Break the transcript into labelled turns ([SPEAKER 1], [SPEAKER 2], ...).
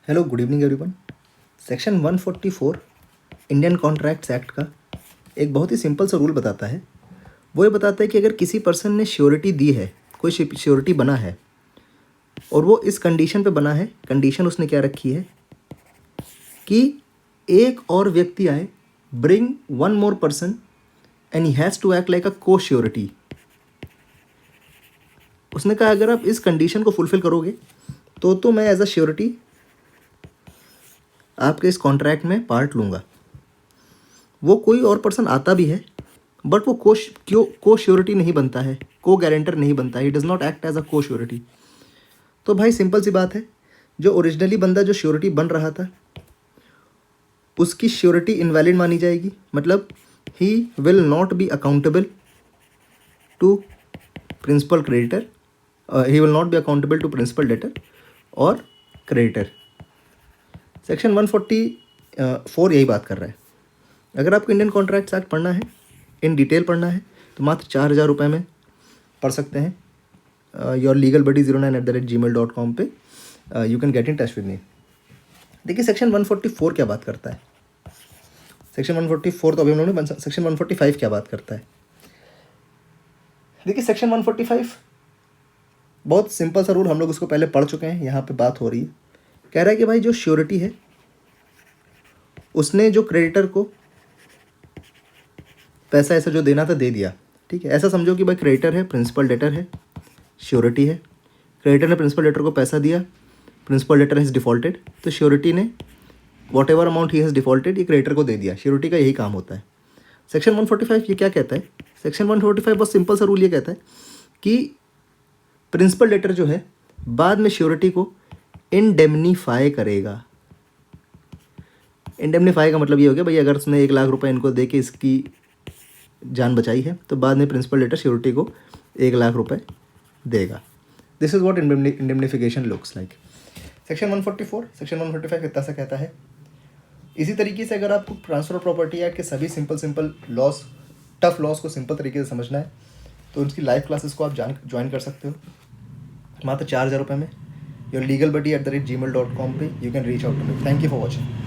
[SPEAKER 1] Hello, good evening everyone. Section 144 Indian contracts act का एक बहुत ही सिंपल सा रूल बताता है। वो ये बताता है कि अगर किसी पर्सन ने श्योरिटी दी है, कोई श्योरिटी बना है और वो इस कंडीशन पे बना है, कंडीशन उसने क्या रखी है कि एक और व्यक्ति आए, bring one more person and he has to act like a co surety. उसने कहा अगर आप इस कंडीशन को फुलफिल करोगे तो मैं एज अ श्योरिटी आपके इस कॉन्ट्रैक्ट में पार्ट लूँगा। वो कोई और पर्सन आता भी है बट वो को श्योरिटी नहीं बनता है, को गारंटर नहीं बनता है, he does not act as a co surety. तो भाई सिंपल सी बात है, जो ओरिजिनली बंदा जो श्योरिटी बन रहा था उसकी श्योरिटी इनवैलिड मानी जाएगी। मतलब he will not be accountable to principal creditor, he will not be accountable to principal debtor और क्रेडिटर। सेक्शन 144 यही बात कर रहा है। अगर आपको इंडियन कॉन्ट्रैक्ट्स एक्ट पढ़ना है, इन डिटेल पढ़ना है, तो मात्र 4,000 रुपये में पढ़ सकते हैं। योर लीगल बडी 09@gmail.com पे you can get in touch with me. देखिए सेक्शन 144 क्या बात करता है। सेक्शन 144 तो अभी हम लोगों ने सेक्शन 145 क्या बात करता है। देखिए सेक्शन 145 बहुत सिंपल सा रूल, हम लोग उसको पहले पढ़ चुके हैं। यहाँ पे बात हो रही है, कह रहा है कि भाई जो श्योरिटी है उसने जो क्रेडिटर को पैसा ऐसा जो देना था दे दिया। ठीक है, ऐसा समझो कि भाई क्रेडिटर है, प्रिंसिपल डेटर है, श्योरिटी है। क्रेडिटर ने प्रिंसिपल डेटर को पैसा दिया, प्रिंसिपल डेटर हैज़ डिफॉल्टेड, तो श्योरिटी ने what ever amount he has defaulted ये क्रेडिटर को दे दिया। श्योरिटी का यही काम होता है। सेक्शन 145 ये क्या कहता है? सेक्शन 145 बहुत सिंपल सा रूल ये कहता है कि प्रिंसिपल डेटर जो है बाद में श्योरिटी को इंडेमनीफाई करेगा। इंडेमनीफाई का मतलब ये हो गया भाई अगर उसने 1 लाख रुपए इनको दे के इसकी जान बचाई है तो बाद में प्रिंसिपल डेटर श्योरिटी को 1 लाख रुपए देगा। This is what indemnification looks like. Section 144 section 145 इतना सा कहता है। इसी तरीके से अगर आपको ट्रांसफर ऑफ प्रॉपर्टी एक्ट के सभी सिंपल लॉस, टफ लॉस को सिंपल तरीके से समझना है तो उनकी लाइव क्लासेस को आप ज्वाइन कर सकते हो मात्र 4,000 रुपये में। योर लीगल बडी @gmail.com पे you can reach out to me. Thank you for watching.